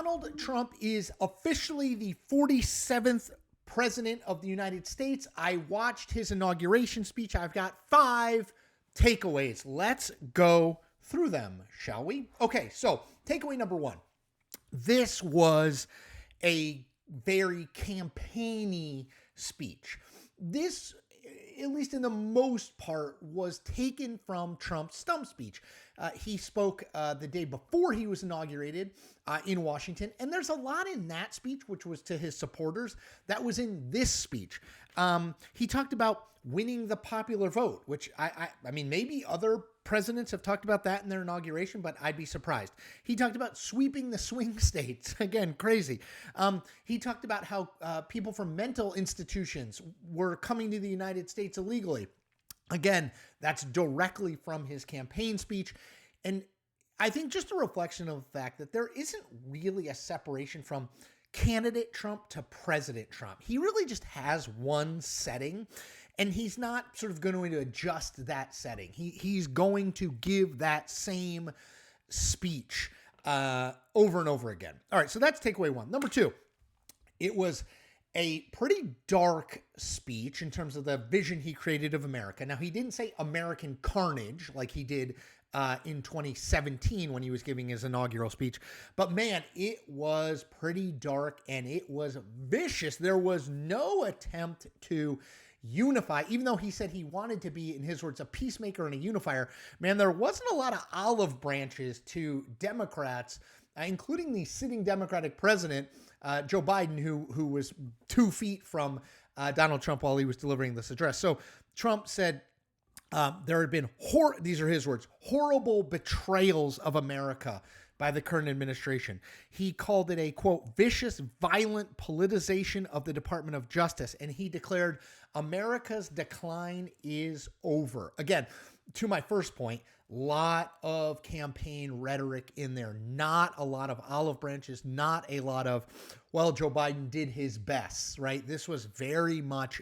Donald Trump is officially the 47th president of the United States. I watched his inauguration speech. I've got 5 takeaways. Let's go through them, shall we? Okay, so takeaway number 1. This was a very campaigny speech. This, at least in the most part, was taken from Trump's stump speech. He spoke the day before he was inaugurated in Washington, and there's a lot in that speech, which was to his supporters, that was in this speech. He talked about winning the popular vote, which I mean, maybe other presidents have talked about that in their inauguration, but I'd be surprised. He talked about sweeping the swing states. Again, crazy. He talked about how people from mental institutions were coming to the United States illegally. Again, that's directly from his campaign speech. And I think just a reflection of the fact that there isn't really a separation from candidate Trump to President Trump. He really just has one setting, and he's not sort of going to adjust that setting. He's going to give that same speech over and over again. All right, so that's takeaway 1. Number 2, it was a pretty dark speech in terms of the vision he created of America. Now, he didn't say American carnage like he did in 2017 when he was giving his inaugural speech. But man, it was pretty dark and it was vicious. There was no attempt to unify, even though he said he wanted to be, in his words, a peacemaker and a unifier. Man, there wasn't a lot of olive branches to Democrats, including the sitting Democratic president, Joe Biden, who was 2 feet from Donald Trump while he was delivering this address. So Trump said there had been, these are his words, horrible betrayals of America by the current administration. He called it a, quote, vicious, violent politicization of the Department of Justice. And he declared America's decline is over. Again, to my first point, lot of campaign rhetoric in there, not a lot of olive branches, not a lot of, well, Joe Biden did his best, right? This was very much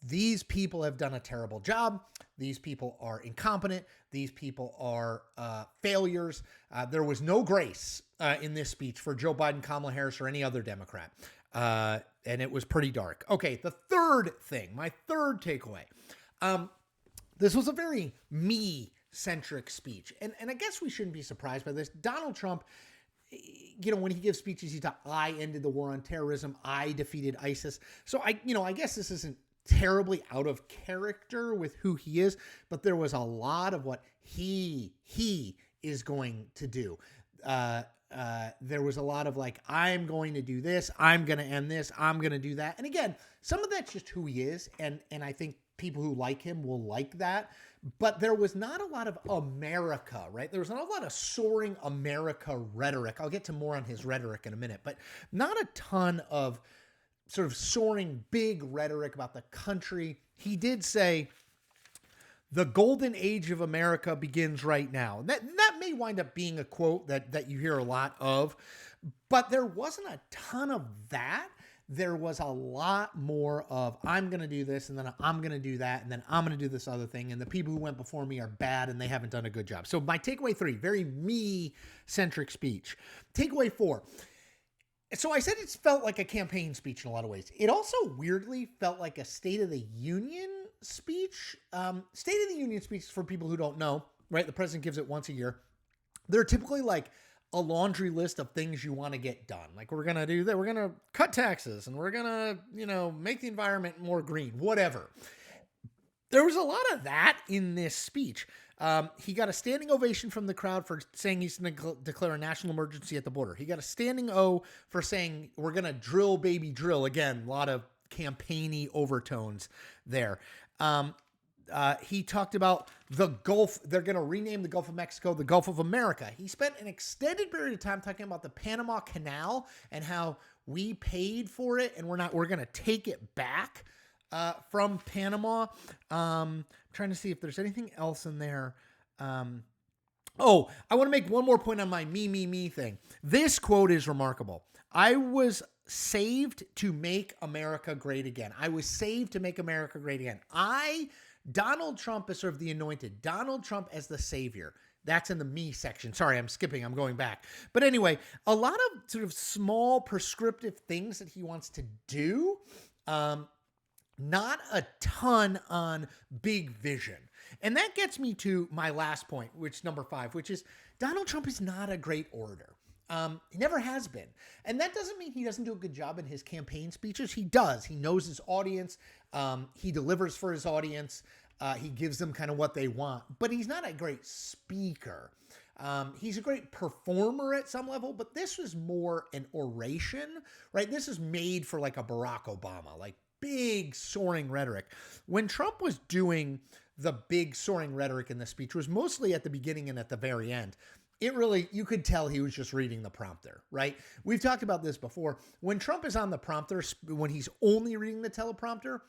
these people have done a terrible job. These people are incompetent. These people are failures. There was no grace in this speech for Joe Biden, Kamala Harris, or any other Democrat. And it was pretty dark. Okay, the third thing, my third takeaway. This was a very me-centric speech. And I guess we shouldn't be surprised by this. Donald Trump, when he gives speeches, he's like, I ended the war on terrorism. I defeated ISIS. So I guess this isn't terribly out of character with who he is, but there was a lot of what he is going to do. There was a lot of like, I'm going to do this. I'm going to end this. I'm going to do that. And again, some of that's just who he is. And I think people who like him will like that. But there was not a lot of America, right? There was not a lot of soaring America rhetoric. I'll get to more on his rhetoric in a minute, but not a ton of sort of soaring big rhetoric about the country. He did say, the golden age of America begins right now. That may wind up being a quote that you hear a lot of, but there wasn't a ton of that. There was a lot more of, I'm going to do this, and then I'm going to do that, and then I'm going to do this other thing, and the people who went before me are bad, and they haven't done a good job. So my takeaway 3, very me-centric speech. Takeaway 4, so I said it felt like a campaign speech in a lot of ways. It also weirdly felt like a State of the Union speech. State of the Union speeches, for people who don't know, right? The president gives it once a year. They're typically like a laundry list of things you want to get done. Like, we're going to do that. We're going to cut taxes, and we're going to, make the environment more green, whatever. There was a lot of that in this speech. He got a standing ovation from the crowd for saying he's going to declare a national emergency at the border. He got a standing O for saying we're going to drill, baby, drill. Again, a lot of campaigny overtones there. He talked about the Gulf. They're going to rename the Gulf of Mexico the Gulf of America. He spent an extended period of time talking about the Panama Canal and how we paid for it and we're going to take it back from Panama. Trying to see if there's anything else in there. I want to make one more point on my me thing. This quote is remarkable. I was saved to make America great again. I was saved to make America great again. Donald Trump is sort of the anointed. Donald Trump as the savior. That's in the me section. Sorry, I'm skipping. I'm going back. But anyway, a lot of sort of small prescriptive things that he wants to do. Not a ton on big vision. And that gets me to my last point, which number 5, which is Donald Trump is not a great orator. He never has been. And that doesn't mean he doesn't do a good job in his campaign speeches. He does. He knows his audience. He delivers for his audience. He gives them kind of what they want. But he's not a great speaker. He's a great performer at some level, but this was more an oration, right? This is made for like a Barack Obama, like big soaring rhetoric. When Trump was doing the big soaring rhetoric in the speech, was mostly at the beginning and at the very end. It really, you could tell he was just reading the prompter, right? We've talked about this before. When Trump is on the prompter, when he's only reading the teleprompter,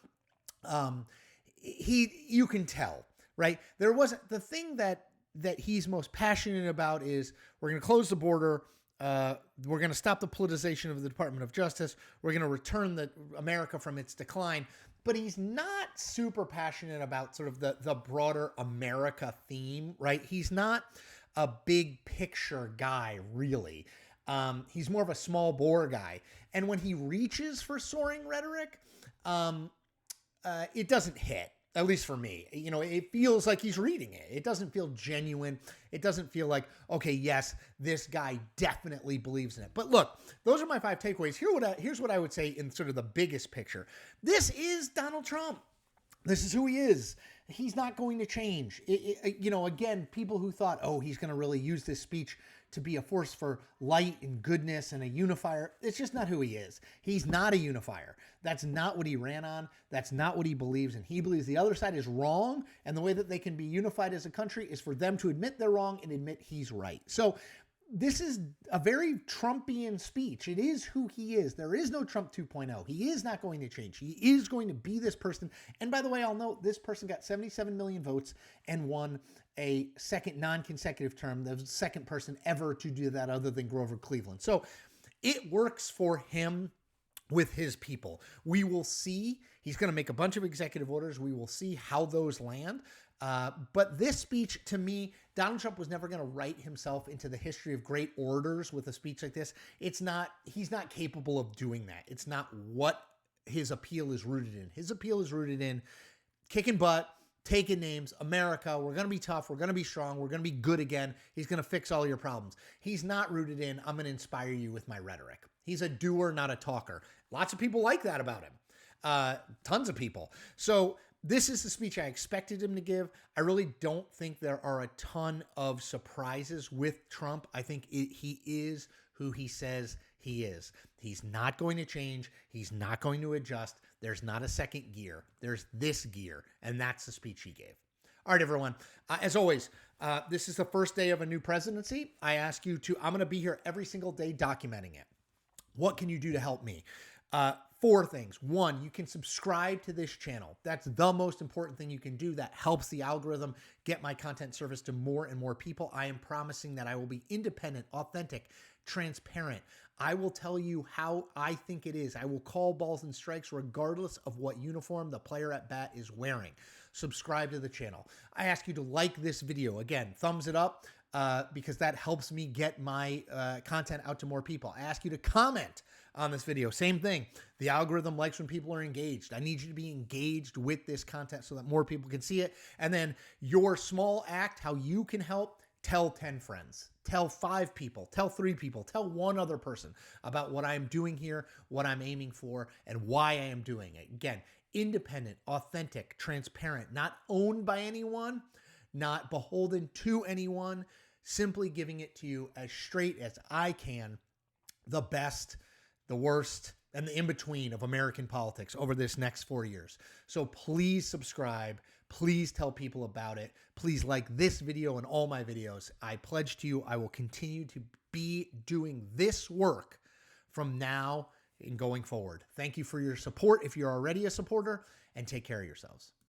you can tell, right? There wasn't the thing that he's most passionate about is we're going to close the border. We're going to stop the politicization of the Department of Justice. We're going to return America from its decline. But he's not super passionate about sort of the broader America theme, right? He's not a big picture guy, really. He's more of a small bore guy. And when he reaches for soaring rhetoric, it doesn't hit. At least for me, it feels like he's reading it. It doesn't feel genuine. It doesn't feel like, okay, yes, this guy definitely believes in it. But look, those are my 5 takeaways. Here's what I would say in sort of the biggest picture. This is Donald Trump. This is who he is. He's not going to change. Again, people who thought, oh, he's going to really use this speech to be a force for light and goodness and a unifier. It's just not who he is. He's not a unifier. That's not what he ran on. That's not what he believes. And he believes the other side is wrong. And the way that they can be unified as a country is for them to admit they're wrong and admit he's right. So this is a very Trumpian speech. It is who he is. There is no Trump 2.0. He is not going to change. He is going to be this person. And by the way, I'll note this person got 77 million votes and won a second non-consecutive term, the second person ever to do that other than Grover Cleveland. So it works for him with his people. We will see. He's going to make a bunch of executive orders. We will see how those land. But this speech, to me, Donald Trump was never going to write himself into the history of great orators with a speech like this. He's not capable of doing that. It's not what his appeal is rooted in. His appeal is rooted in kicking butt, taking names, America, we're going to be tough, we're going to be strong, we're going to be good again. He's going to fix all your problems. He's not rooted in, I'm going to inspire you with my rhetoric. He's a doer, not a talker. Lots of people like that about him. Tons of people. So this is the speech I expected him to give. I really don't think there are a ton of surprises with Trump. I think he is who he says he is. He's not going to change. He's not going to adjust. There's not a second gear. There's this gear, and that's the speech he gave. All right, everyone. As always, this is the first day of a new presidency. I ask you to, I'm going to be here every single day documenting it. What can you do to help me? 4 things. 1, you can subscribe to this channel. That's the most important thing you can do. That helps the algorithm get my content service to more and more people. I am promising that I will be independent, authentic, transparent. I will tell you how I think it is. I will call balls and strikes regardless of what uniform the player at bat is wearing. Subscribe to the channel. I ask you to like this video. Again, thumbs it up because that helps me get my content out to more people. I ask you to comment on this video. Same thing. The algorithm likes when people are engaged. I need you to be engaged with this content so that more people can see it. And then your small act, how you can help, tell 10 friends, tell 5 people, tell 3 people, tell 1 other person about what I'm doing here, what I'm aiming for, and why I am doing it. Again, independent, authentic, transparent, not owned by anyone, not beholden to anyone, simply giving it to you as straight as I can, the best, the worst, and the in-between of American politics over this next 4 years. So please subscribe. Please tell people about it. Please like this video and all my videos. I pledge to you I will continue to be doing this work from now and going forward. Thank you for your support if you're already a supporter, and take care of yourselves.